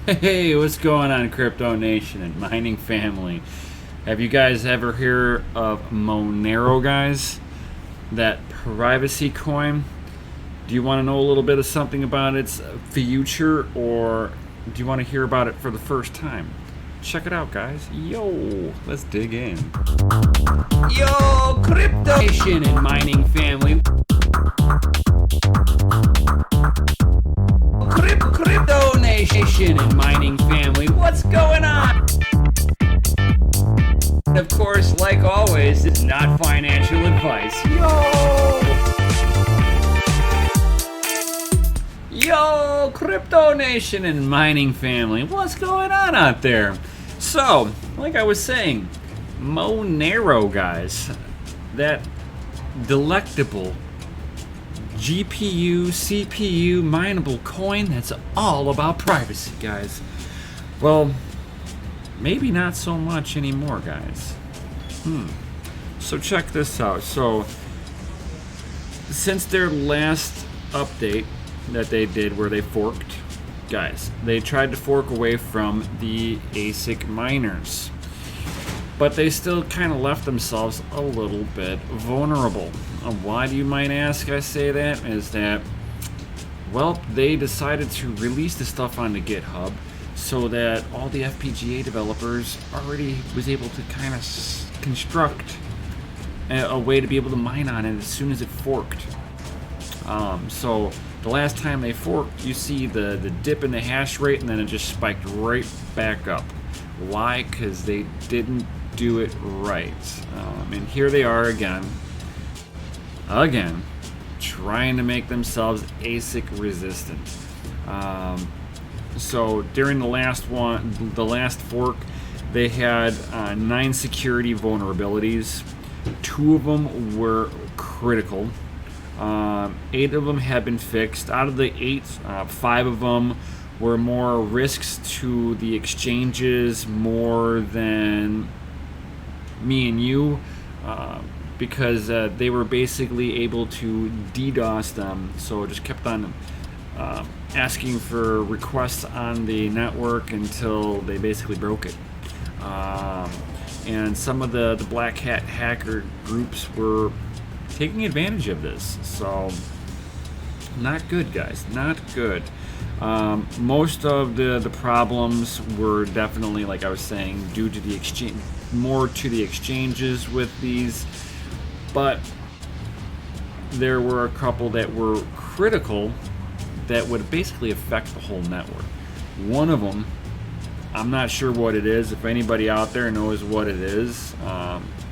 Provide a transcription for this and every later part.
Hey, what's going on, Crypto Nation and mining family? Have you guys ever heard of Monero, guys? That privacy coin? Do you want to know a little bit of something about its future, or do you want to hear about it for the first time? Check it out, guys. Yo, let's dig in. Yo, Crypto Nation and mining family. Crypto Nation and mining family, what's going on? Of course, like always, it's not financial advice. Yo, Crypto Nation and mining family, what's going on out there? So, like I was saying, Monero, guys, that delectable GPU, CPU, mineable coin that's all about privacy, guys. Well, maybe not so much anymore, guys. So check this out. So, since their last update that they did where they forked, guys, they tried to fork away from the ASIC miners. But they still kind of left themselves a little bit vulnerable. Why do you might ask I say that? Is that, well, they decided to release the stuff onto GitHub so that all the FPGA developers already was able to kind of construct a way to be able to mine on it as soon as it forked. So the last time they forked, you see the dip in the hash rate, and then it just spiked right back up. Why? Because they didn't do it right. And here they are again, trying to make themselves ASIC resistant. So during the last fork, they had 9 security vulnerabilities. 2 of them were critical. 8 of them have been fixed. Out of the 8, 5 of them were more risks to the exchanges more than me and you, because they were basically able to DDoS them. So it just kept on asking for requests on the network until they basically broke it. And some of the black hat hacker groups were taking advantage of this. So not good, guys, not good. Most of the problems were definitely, like I was saying, due to the exchanges with these, but there were a couple that were critical that would basically affect the whole network. One of them, I'm not sure what it is. If anybody out there knows what it is,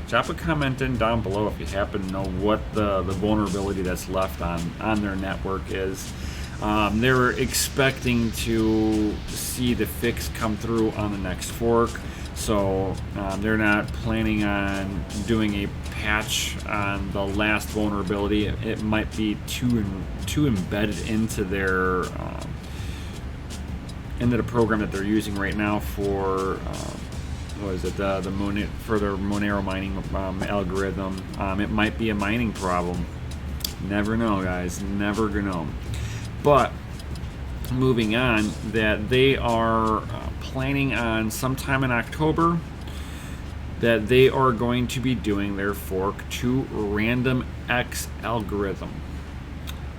drop a comment in down below if you happen to know what the vulnerability that's left on their network is. They were expecting to see the fix come through on the next fork, so they're not planning on doing a patch on the last vulnerability. It might be too embedded into their into the program that they're using right now for what is it, for their Monero mining algorithm. It might be a mining problem. Never know, guys. Never gonna know. But moving on, that they are planning on sometime in October that they are going to be doing their fork to RandomX algorithm.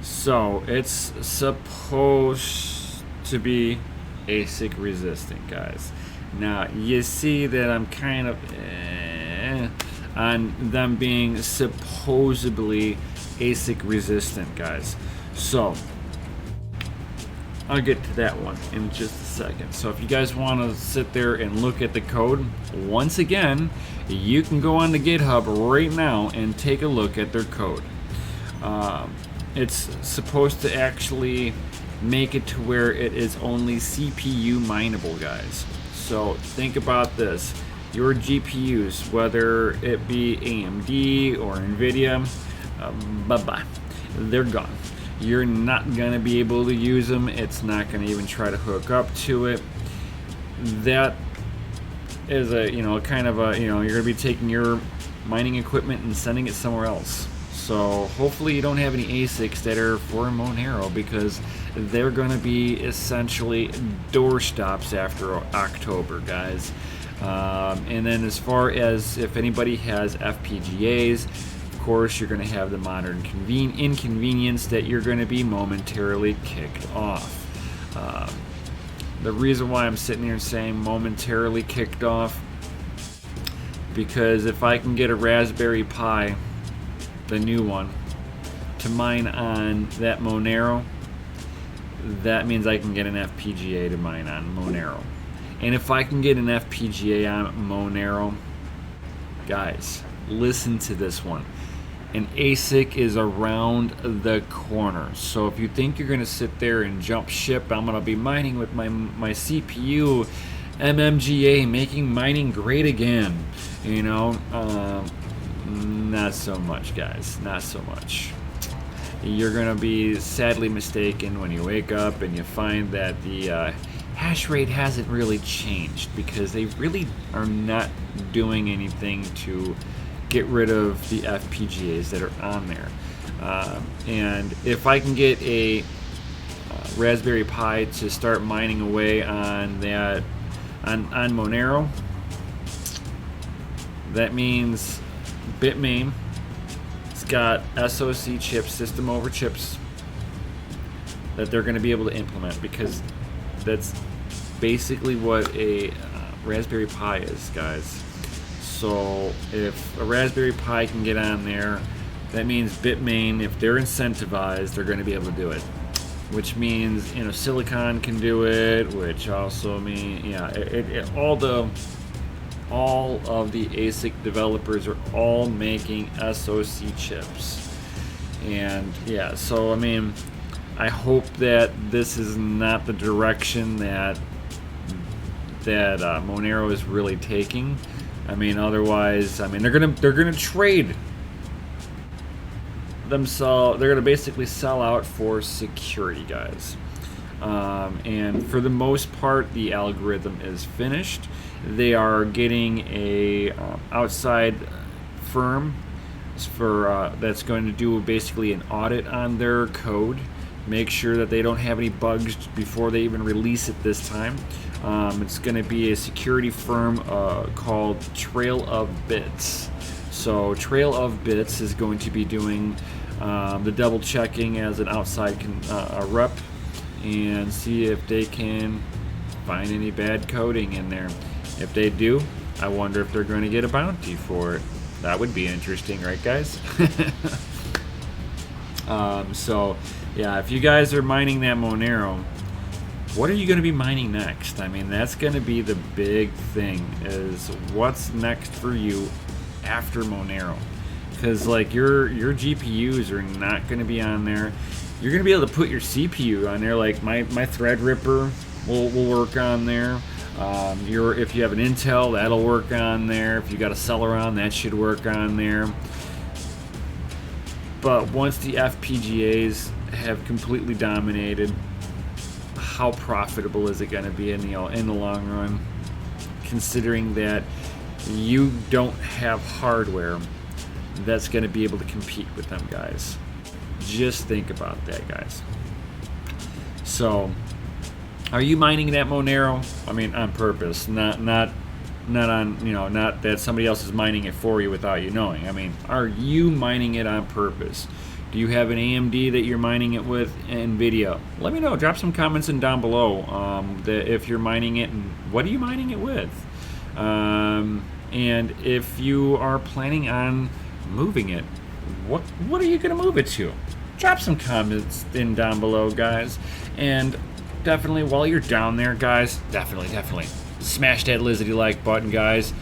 So it's supposed to be ASIC resistant, guys. Now you see that I'm kind of on them being supposedly ASIC resistant, guys. So I'll get to that one in just a second. So if you guys want to sit there and look at the code, once again, you can go on to GitHub right now and take a look at their code. It's supposed to actually make it to where it is only CPU mineable, guys. So think about this. Your GPUs, whether it be AMD or NVIDIA, bye-bye. They're gone. You're not going to be able to use them. It's not going to even try to hook up to it. That is a, kind of a, you're going to be taking your mining equipment and sending it somewhere else. So hopefully you don't have any ASICs that are for Monero, because they're going to be essentially doorstops after October, guys. And then as far as if anybody has FPGAs, of course you're going to have the modern inconvenience that you're going to be momentarily kicked off. The reason why I'm sitting here saying momentarily kicked off, because if I can get a Raspberry Pi, the new one, to mine on that Monero, that means I can get an FPGA to mine on Monero. And if I can get an FPGA on Monero, guys, listen to this one. An ASIC is around the corner. So if you think you're going to sit there and jump ship, I'm going to be mining with my CPU, MMGA, making mining great again. You know, not so much, guys. Not so much. You're going to be sadly mistaken when you wake up and you find that the hash rate hasn't really changed, because they really are not doing anything to get rid of the FPGAs that are on there. And if I can get a Raspberry Pi to start mining away on that on Monero, that means Bitmain, it's got SoC chips, system over chips, that they're going to be able to implement, because that's basically what a Raspberry Pi is, guys. So if a Raspberry Pi can get on there, that means Bitmain, if they're incentivized, they're going to be able to do it. Which means, you know, Silicon can do it, which also means, yeah, all of the ASIC developers are all making SoC chips. And yeah, so I mean, I hope that this is not the direction that Monero is really taking. I mean, otherwise, I mean, they're gonna trade themselves. They're gonna basically sell out for security, guys. And for the most part, the algorithm is finished. They are getting a outside firm for that's going to do basically an audit on their code, make sure that they don't have any bugs before they even release it this time. It's going to be a security firm called Trail of Bits. So Trail of Bits is going to be doing the double checking as an outside rep, and see if they can find any bad coding in there. If they do, I wonder if they're going to get a bounty for it. That would be interesting, right, guys? So yeah, if you guys are mining that Monero, what are you going to be mining next? I mean, that's going to be the big thing, is what's next for you after Monero. Because like your GPUs are not going to be on there. You're going to be able to put your CPU on there. Like my Threadripper will work on there. If you have an Intel, that'll work on there. If you got a Celeron, that should work on there. But once the FPGAs have completely dominated, how profitable is it going to be in the long run, considering that you don't have hardware that's going to be able to compete with them, guys? Just think about that, guys. So, are you mining that Monero? I mean, on purpose, not on, you know, not that somebody else is mining it for you without you knowing. I mean, are you mining it on purpose? Do you have an AMD that you're mining it with, NVIDIA? Let me know. Drop some comments in down below if you're mining it, and what are you mining it with? And if you are planning on moving it, what are you going to move it to? Drop some comments in down below, guys. And definitely, while you're down there, guys, definitely smash that lizardy like button, guys.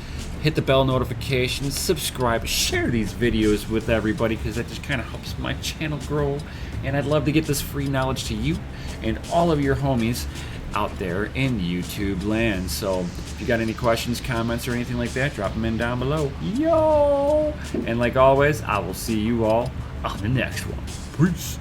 Hit the bell notifications, subscribe, share these videos with everybody, because that just kind of helps my channel grow. And I'd love to get this free knowledge to you and all of your homies out there in YouTube land. So if you got any questions, comments, or anything like that, drop them in down below. Yo! And like always, I will see you all on the next one. Peace.